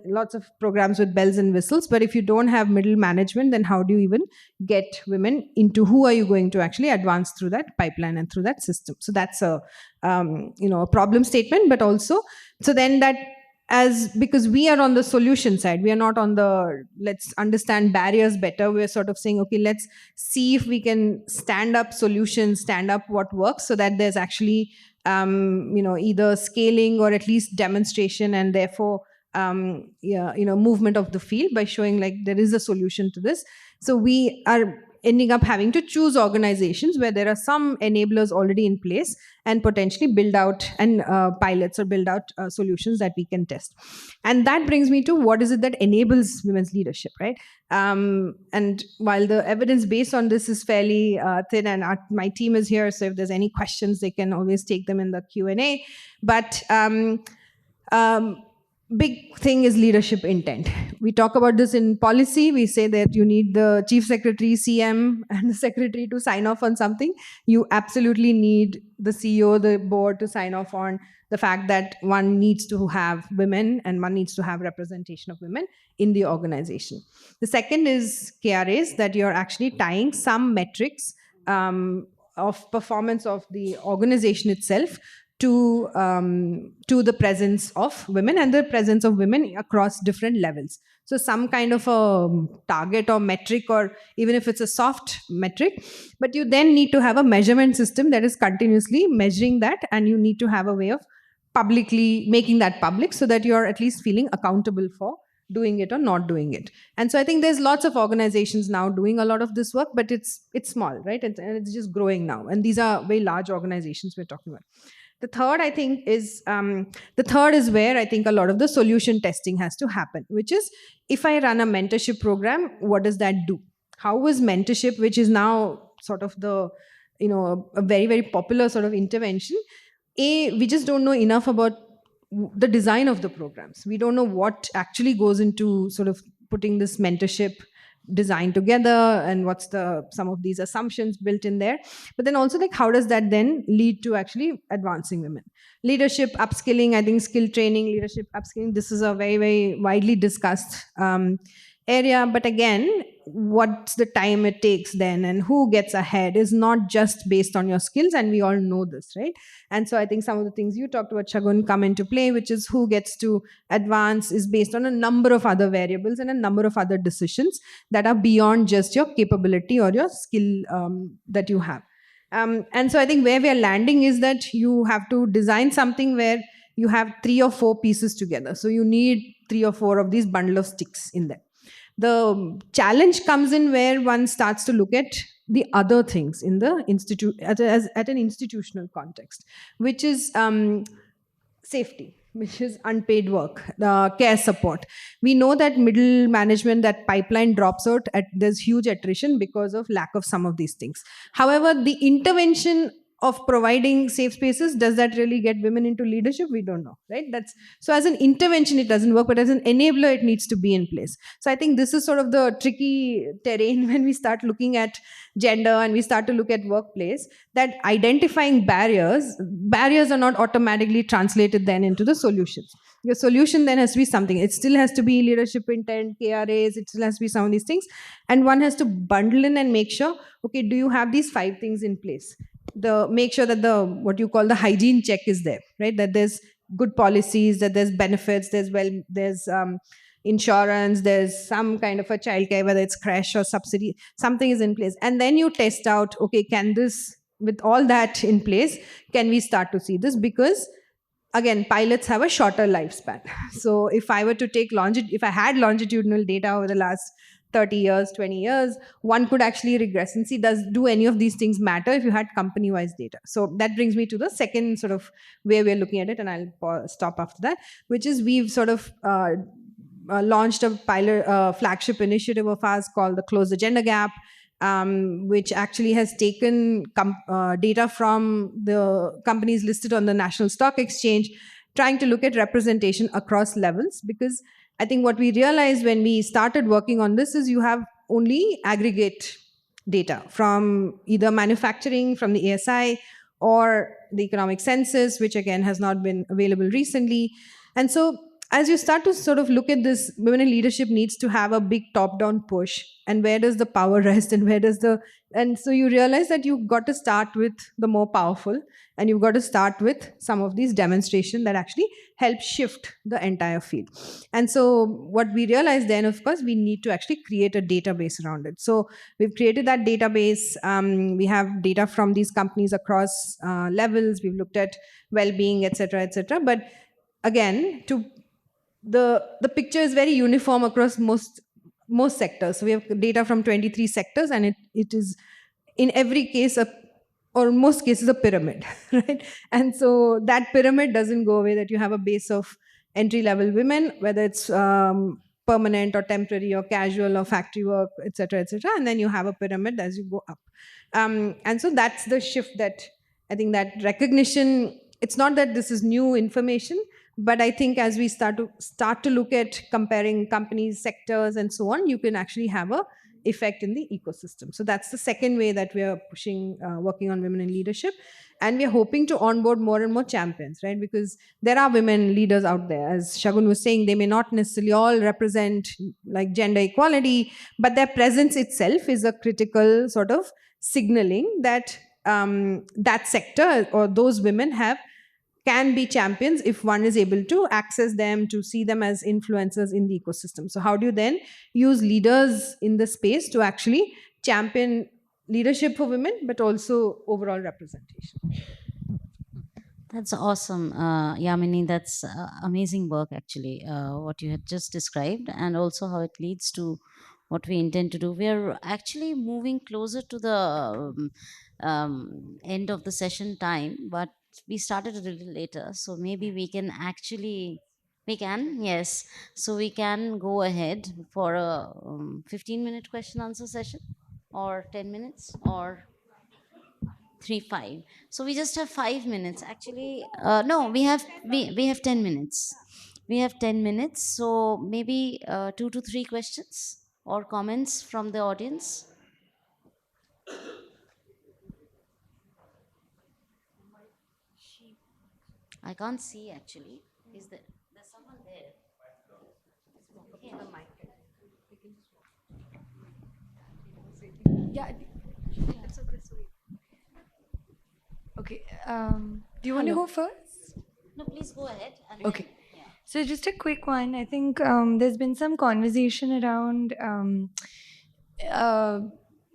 lots of programs with bells and whistles, but if you don't have middle management, then how do you even get women into who are you going to actually advance through that pipeline and through that system? So that's a problem statement, but also, so then that, because we are on the solution side, we are not on the let's understand barriers better. We're sort of saying, okay, let's see if we can stand up solutions, stand up what works, so that there's actually, either scaling or at least demonstration, and therefore, movement of the field by showing like there is a solution to this. So we are ending up having to choose organizations where there are some enablers already in place and potentially build out and pilots or build out solutions that we can test. And that brings me to what is it that enables women's leadership, right? And while the evidence base on this is fairly thin, and my team is here, so if there's any questions, they can always take them in the Q&A. But big thing is leadership intent. We talk about this in policy. We say that you need the chief secretary, CM, and the secretary to sign off on something. You absolutely need the CEO, the board to sign off on the fact that one needs to have women and one needs to have representation of women in the organization. The second is KRAs, that you're actually tying some metrics of performance of the organization itself to the presence of women and the presence of women across different levels. So some kind of a target or metric, or even if it's a soft metric, but you then need to have a measurement system that is continuously measuring that, and you need to have a way of publicly making that public so that you're at least feeling accountable for doing it or not doing it. And so I think there's lots of organizations now doing a lot of this work, but it's small, right? And it's just growing now. And these are very large organizations we're talking about. The third, I think, is where I think a lot of the solution testing has to happen, which is if I run a mentorship program, what does that do? How is mentorship, which is now sort of a very, very popular sort of intervention, we just don't know enough about the design of the programs. We don't know what actually goes into sort of putting this mentorship design together and what's some of these assumptions built in there. But then also, like, how does that then lead to actually advancing women? Leadership upskilling, I think skill training, leadership upskilling, this is a very, very widely discussed area. But again, what's the time it takes then, and who gets ahead is not just based on your skills, and we all know this, right? And so I think some of the things you talked about, Shagun, come into play, which is who gets to advance is based on a number of other variables and a number of other decisions that are beyond just your capability or your skill that you have. And so I think where we are landing is that you have to design something where you have 3 or 4 pieces together. So you need 3 or 4 of these bundle of sticks in there. The challenge comes in where one starts to look at the other things in the institute at an institutional context, which is safety, which is unpaid work, the care support. We know that middle management, that pipeline drops out, there's huge attrition because of lack of some of these things. However, the intervention of providing safe spaces, does that really get women into leadership? We don't know, right? That's so as an intervention it doesn't work, but as an enabler it needs to be in place. So I think this is sort of the tricky terrain when we start looking at gender and we start to look at workplace, that identifying barriers are not automatically translated then into the solutions. Your solution then has to be something. It still has to be leadership intent, KRAs, it still has to be some of these things. And one has to bundle in and make sure, okay, do you have these 5 things in place? Make sure that the what you call the hygiene check is there, right? That there's good policies, that there's benefits, there's insurance, there's some kind of a childcare, whether it's crash or subsidy, something is in place. And then you test out, okay, can this, with all that in place, can we start to see this? Because again, pilots have a shorter lifespan. So if I were to take if I had longitudinal data over the last 30 years, 20 years, one could actually regress and see, do any of these things matter if you had company-wise data? So that brings me to the second sort of way we're looking at it, and I'll stop after that, which is we've sort of launched a pilot flagship initiative of ours called the Close the Gender Gap, which actually has taken data from the companies listed on the National Stock Exchange, trying to look at representation across levels. Because I think what we realized when we started working on this is you have only aggregate data from either manufacturing, from the ASI, or the economic census, which again has not been available recently. And so as you start to sort of look at this, women in leadership needs to have a big top-down push. And where does the power rest, and so you realize that you've got to start with the more powerful, and you've got to start with some of these demonstrations that actually help shift the entire field. And so what we realized then, of course, we need to actually create a database around it. So we've created that database. We have data from these companies across levels. We've looked at well-being, et cetera, et cetera. But again, the picture is very uniform across most sectors. So we have data from 23 sectors, and it is in every case or most cases a pyramid, right? And so that pyramid doesn't go away, that you have a base of entry-level women, whether it's permanent or temporary or casual or factory work, et cetera, and then you have a pyramid as you go up. And so that's the shift that I think, that recognition, it's not that this is new information, but I think as we start to look at comparing companies, sectors, and so on, you can actually have a effect in the ecosystem. So that's the second way that we are pushing, working on women in leadership. And we are hoping to onboard more and more champions, right? Because there are women leaders out there. As Shagun was saying, they may not necessarily all represent like gender equality, but their presence itself is a critical sort of signaling that that sector or those women can be champions if one is able to access them, to see them as influencers in the ecosystem. So how do you then use leaders in the space to actually champion leadership for women, but also overall representation? That's awesome, Yamini. That's amazing work, actually, what you had just described, and also how it leads to what we intend to do. We are actually moving closer to the end of the session time, but we started a little later, so maybe we can, yes. So we can go ahead for a 15-minute question answer session, or 10 minutes, or 5. So we just have 5 minutes. Actually, no, we have 10 minutes. We have 10 minutes. So maybe 2 to 3 questions or comments from the audience. I can't see, actually. There's someone there? Yeah, it's okay. Okay. Do you want to go first? No, please go ahead. And Okay. then- yeah. So just a quick one. I think there's been some conversation around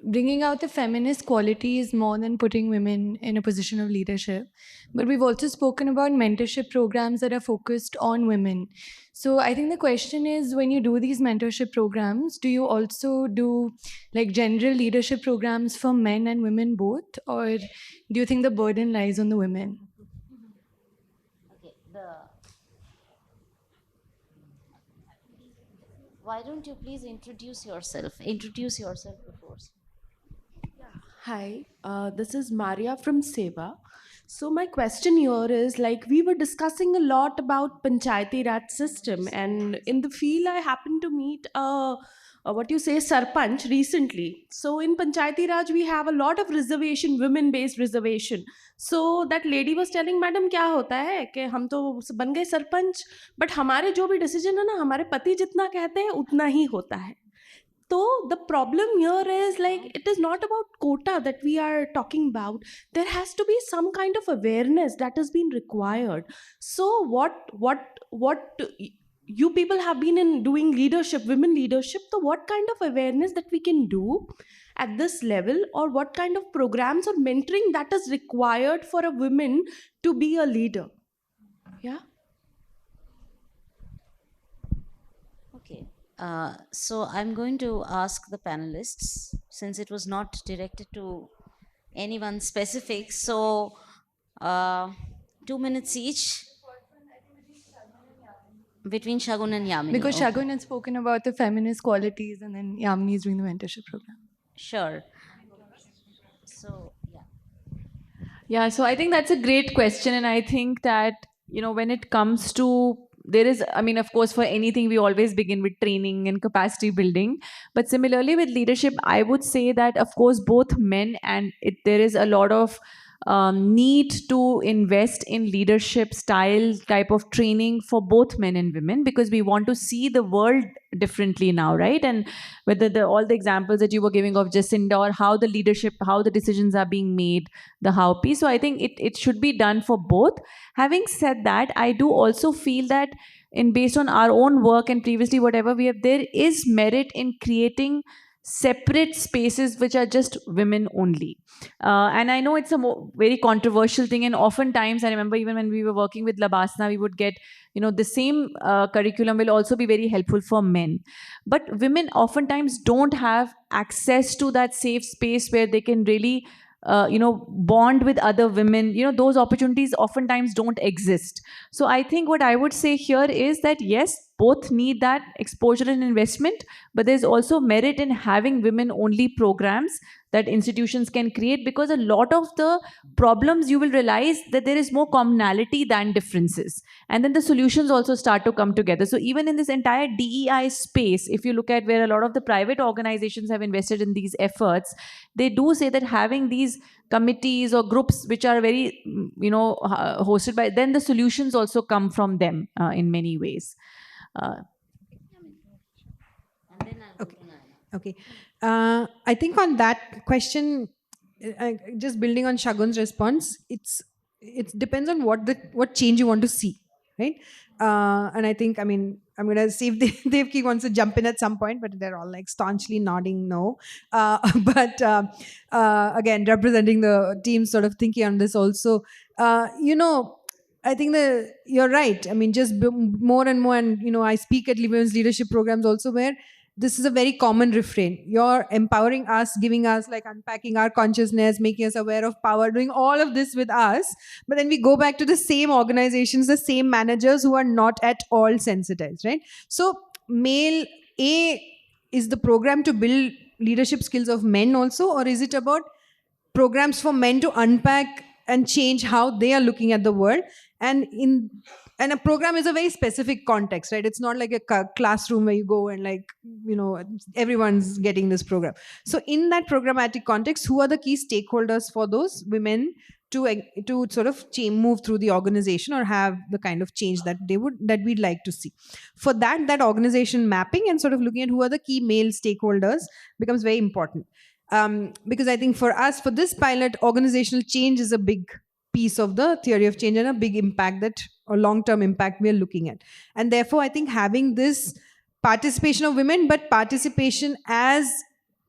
bringing out the feminist qualities more than putting women in a position of leadership. But we've also spoken about mentorship programs that are focused on women. So I think the question is, when you do these mentorship programs, do you also do like general leadership programs for men and women both? Or do you think the burden lies on the women? Okay. Why don't you please introduce yourself? Introduce yourself before. Hi, this is Maria from Seva. So my question here is like we were discussing a lot about Panchayati Raj system, and in the field I happened to meet what you say Sarpanch recently. So in Panchayati Raj we have a lot of reservation, women-based reservation. So that lady was telling, madam क्या होता है कि हम तो बन गए sarpanch, but हमारे जो भी डिसीजन है ना हमारे पति जितना कहते हैं उतना ही होता है. So the problem here is like it is not about quota that we are talking about. There has to be some kind of awareness that has been required. So what you people have been in doing leadership, women leadership. So what kind of awareness that we can do at this level, or what kind of programs or mentoring that is required for a woman to be a leader? Yeah. Okay. So I'm going to ask the panelists, since it was not directed to anyone specific. So 2 minutes each between Shagun and Yamini. Because Okay. Shagun had spoken about the feminist qualities, and then Yamini is doing the mentorship program. Sure. So, yeah. Yeah, so I think that's a great question. And I think that, when it comes to, there is, I mean, of course, for anything, we always begin with training and capacity building. But similarly with leadership, I would say that, of course, both men and there is a lot of need to invest in leadership style type of training for both men and women, because we want to see the world differently now, right? And whether all the examples that you were giving of Jacinda, or how the leadership, how the decisions are being made, the how piece. So I think it should be done for both. Having said that, I do also feel that based on our own work and previously whatever we have, there is merit in creating separate spaces which are just women only. And I know it's a very controversial thing, and oftentimes I remember even when we were working with Labasna, we would get, the same curriculum will also be very helpful for men. But women oftentimes don't have access to that safe space where they can really bond with other women. Those opportunities oftentimes don't exist. So I think what I would say here is that yes, both need that exposure and investment, but there's also merit in having women only programs that institutions can create, because a lot of the problems you will realize that there is more commonality than differences, and then the solutions also start to come together. So even in this entire DEI space, if you look at where a lot of the private organizations have invested in these efforts, they do say that having these committees or groups which are very hosted by, then the solutions also come from them in many ways. And then I'll go to Naina. Okay. I think on that question, just building on Shagun's response, it depends on what change you want to see, right? And I think, I mean, I'm gonna see if Devki wants to jump in at some point, but they're all like staunchly nodding no. But again, representing the team, sort of thinking on this also, I think you're right. I mean, just more and more, and I speak at women's leadership programs also, where this is a very common refrain. You're empowering us, giving us, like, unpacking our consciousness, making us aware of power, doing all of this with us. But then we go back to the same organizations, the same managers who are not at all sensitized, right? So, male A, is the program to build leadership skills of men also, or is it about programs for men to unpack and change how they are looking at the world? And a program is a very specific context, right? It's not like a classroom where you go and, like, everyone's getting this program. So in that programmatic context, who are the key stakeholders for those women to sort of move through the organization or have the kind of change that we'd like to see? For that organization mapping and sort of looking at who are the key male stakeholders becomes very important. Because I think for us, for this pilot, organizational change is a big piece of the theory of change and a big impact or long-term impact we are looking at. And therefore, I think having this participation of women, but participation as,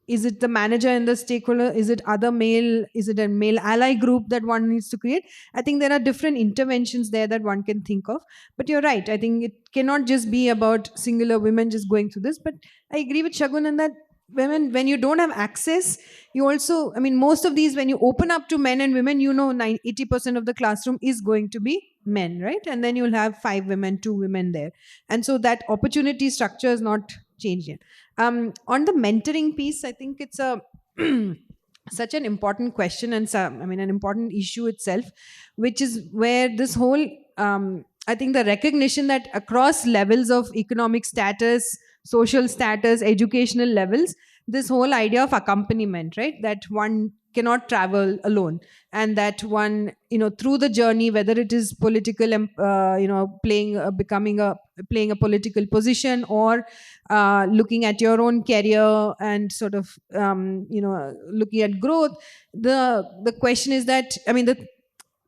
is it the manager and the stakeholder? Is it other male? Is it a male ally group that one needs to create? I think there are different interventions there that one can think of. But you're right. I think it cannot just be about singular women just going through this. But I agree with Shagun in that when you don't have access, you also, I mean, most of these, when you open up to men and women, 80% of the classroom is going to be men, right? And then you'll have 5 women, 2 women there. And so that opportunity structure is not changed yet. On the mentoring piece, I think it's a such an important question and an important issue itself, which is where this whole I think the recognition that across levels of economic status, social status, educational levels, this whole idea of accompaniment, right, that one cannot travel alone, and that one, through the journey, whether it is political, playing a political position, or looking at your own career and sort of looking at growth, the question is that,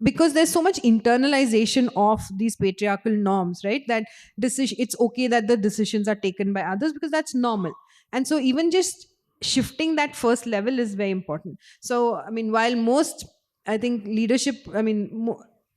because there's so much internalization of these patriarchal norms, right, that it's okay that the decisions are taken by others because that's normal. And so even just shifting that first level is very important. So while most, I think, leadership,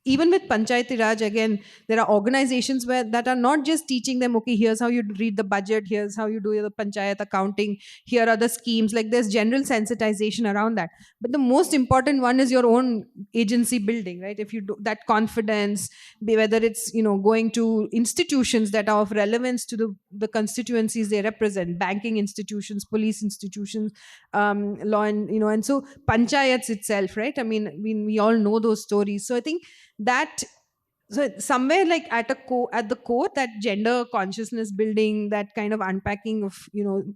even with Panchayati Raj, again, there are organizations that are not just teaching them, okay, here's how you read the budget, here's how you do the panchayat accounting, here are the schemes. Like, there's general sensitization around that. But the most important one is your own agency building, right? If you do that confidence, whether it's, going to institutions that are of relevance to the constituencies they represent, banking institutions, police institutions, law and so panchayats itself, right? We all know those stories. So I think that, so somewhere like at the core, that gender consciousness building, that kind of unpacking of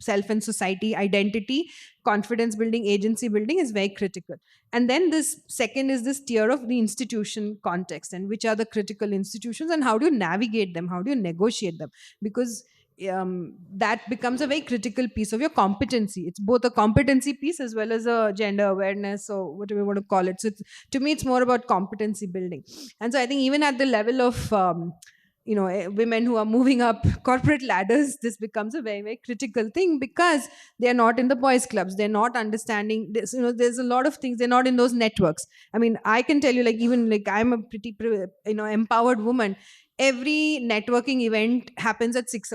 self and society identity, confidence building, agency building is very critical. And then this second is this tier of the institution context, and which are the critical institutions and how do you navigate them, how do you negotiate them, because that becomes a very critical piece of your competency. It's both a competency piece as well as a gender awareness, or whatever you want to call it. So to me, it's more about competency building. And so I think even at the level of women who are moving up corporate ladders, this becomes a very, very critical thing, because they're not in the boys clubs, they're not understanding this, there's a lot of things, they're not in those networks. I can tell you, like, even like I'm a pretty empowered woman. Every networking event happens at 6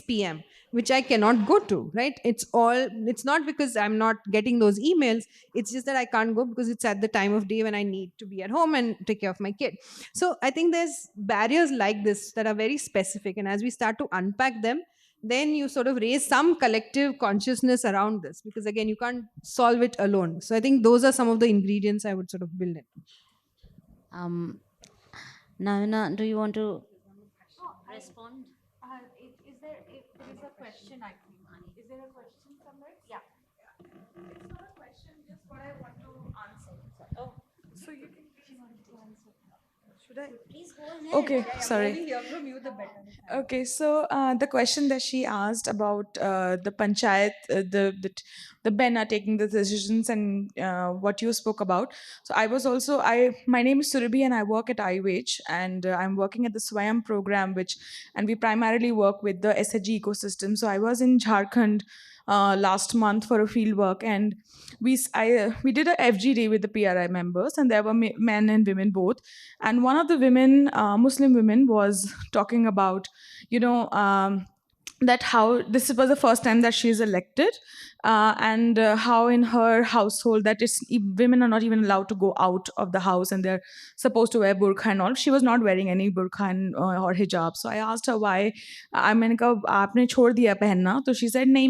p.m, which I cannot go to, right? It's not because I'm not getting those emails, it's just that I can't go because it's at the time of day when I need to be at home and take care of my kid. So I think there's barriers like this that are very specific, and as we start to unpack them, then you sort of raise some collective consciousness around this, because again, you can't solve it alone. So I think those are some of the ingredients I would sort of build in. Naina, do you want to respond? Is there a question, I think? Is there a question somewhere? Yeah. It's not a question, just what I want to answer. Oh, so you can answer. Should I? Please go ahead. Okay, sorry. Hear from you, the better. Okay, so the question that she asked about the panchayat, the men are taking the decisions, and what you spoke about. So my name is Surabhi, and I work at iWage, and I'm working at the Swayam program, and we primarily work with the SHG ecosystem. So I was in Jharkhand last month for a field work, and we did a FG day with the PRI members, and there were men and women both. And one of the women, Muslim women, was talking about, that how this was the first time that she's elected, and how in her household that women are not even allowed to go out of the house, and they're supposed to wear burqa and all. She was not wearing any burqa or hijab. So I asked her why. मैंने कहा आपने छोड़ दिया पहनना? So she said नहीं,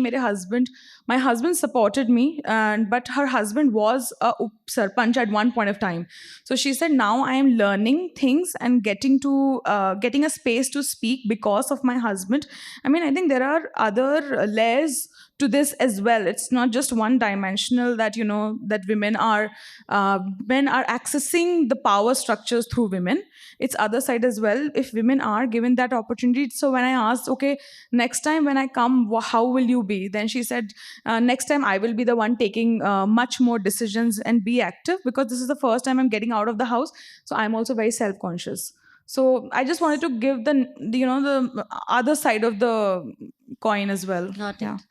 my husband supported me, but her husband was a sarpanch at one point of time. So she said, now I am learning things and getting a space to speak because of my husband. I think there are other layers to this as well. It's not just one dimensional that that men are accessing the power structures through women. It's other side as well, if women are given that opportunity. So when I asked, okay, next time when I come, how will you be? Then she said, next time I will be the one taking much more decisions and be active, because this is the first time I'm getting out of the house. So I'm also very self-conscious. So I just wanted to give the other side of the coin as well. Got it.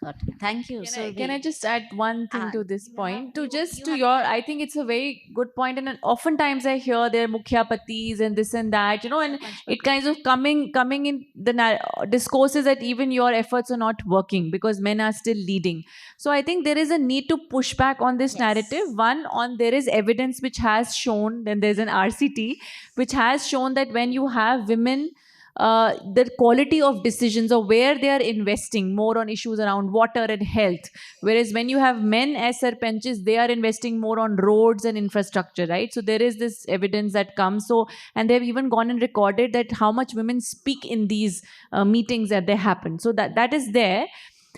Thank you. Can I just add one thing to this point? I think it's a very good point, and oftentimes I hear there are mukhyapatis and this and that, and it kinds of coming in the discourses that even your efforts are not working because men are still leading. So I think there is a need to push back on this narrative. One, there is evidence which has shown, then there's an RCT which has shown that when you have women the quality of decisions or where they are investing more on issues around water and health. Whereas when you have men as sarpanches, they are investing more on roads and infrastructure, right? So there is this evidence that comes. So, and they've even gone and recorded that how much women speak in these meetings that they happen. So that is there.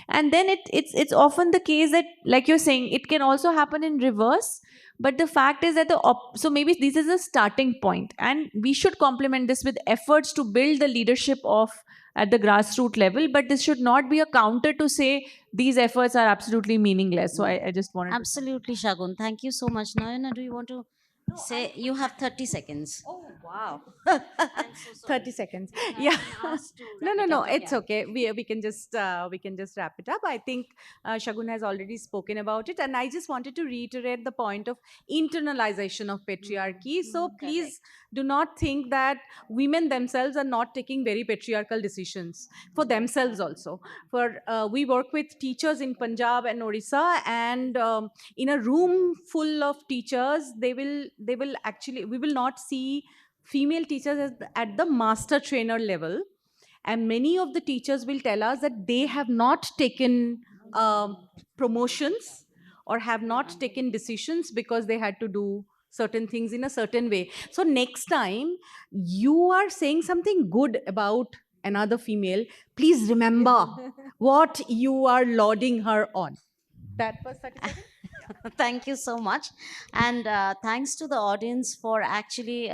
And then it's often the case that, like you're saying, it can also happen in reverse. But the fact is that so maybe this is a starting point, and we should complement this with efforts to build the leadership of at the grassroots level. But this should not be a counter to say these efforts are absolutely meaningless. So I just wanted Absolutely, Shagun. Thank you so much. Nayana, do you want to say? You have 30 seconds. Oh, wow. I'm so sorry. 30 seconds. I've Yeah. been asked to No, wrap no, it no. up. It's Yeah. okay. We can just wrap it up. I think Shagun has already spoken about it, and I just wanted to reiterate the point of internalization of patriarchy. So please do not think that women themselves are not taking very patriarchal decisions for themselves also. For we work with teachers in Punjab and Orissa, and in a room full of teachers, they will actually, we will not see female teachers at the master trainer level, and many of the teachers will tell us that they have not taken promotions or have not taken decisions because they had to do certain things in a certain way. So next time you are saying something good about another female, please remember what you are lauding her on. That was 30 seconds. Thank you so much. And thanks to the audience for actually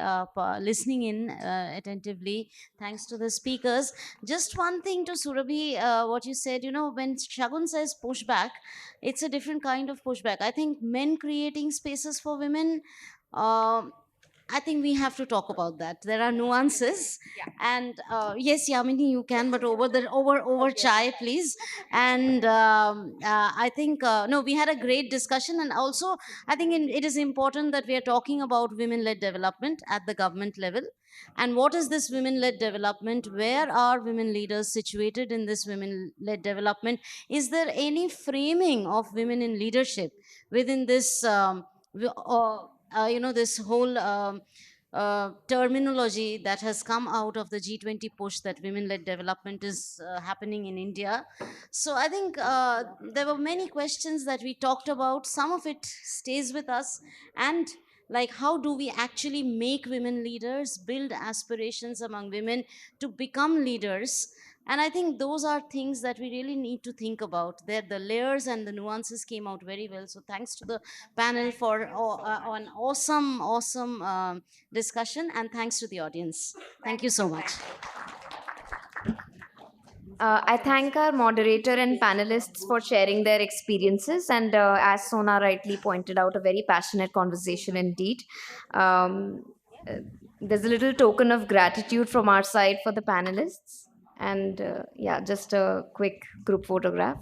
listening in attentively. Thanks to the speakers. Just one thing to Surabhi, what you said, when Shagun says pushback, it's a different kind of pushback. I think men creating spaces for women. um I think we have to talk about that. There are nuances, and yes, Yamini, you can, but over chai, please. And I think no, we had a great discussion, and also I think it is important that we are talking about women-led development at the government level. And what is this women-led development? Where are women leaders situated in this women-led development? Is there any framing of women in leadership within this? This whole terminology that has come out of the G20 push that women-led development is happening in India. So I think there were many questions that we talked about. Some of it stays with us, and like how do we actually make women leaders, build aspirations among women to become leaders. And I think those are things that we really need to think about. There, the layers and the nuances came out very well. So thanks to the panel for an awesome discussion, and thanks to the audience. Thank you so much. I thank our moderator and panelists for sharing their experiences, and as Sona rightly pointed out, a very passionate conversation indeed. Um, uh, there's a little token of gratitude from our side for the panelists, and yeah, just a quick group photograph.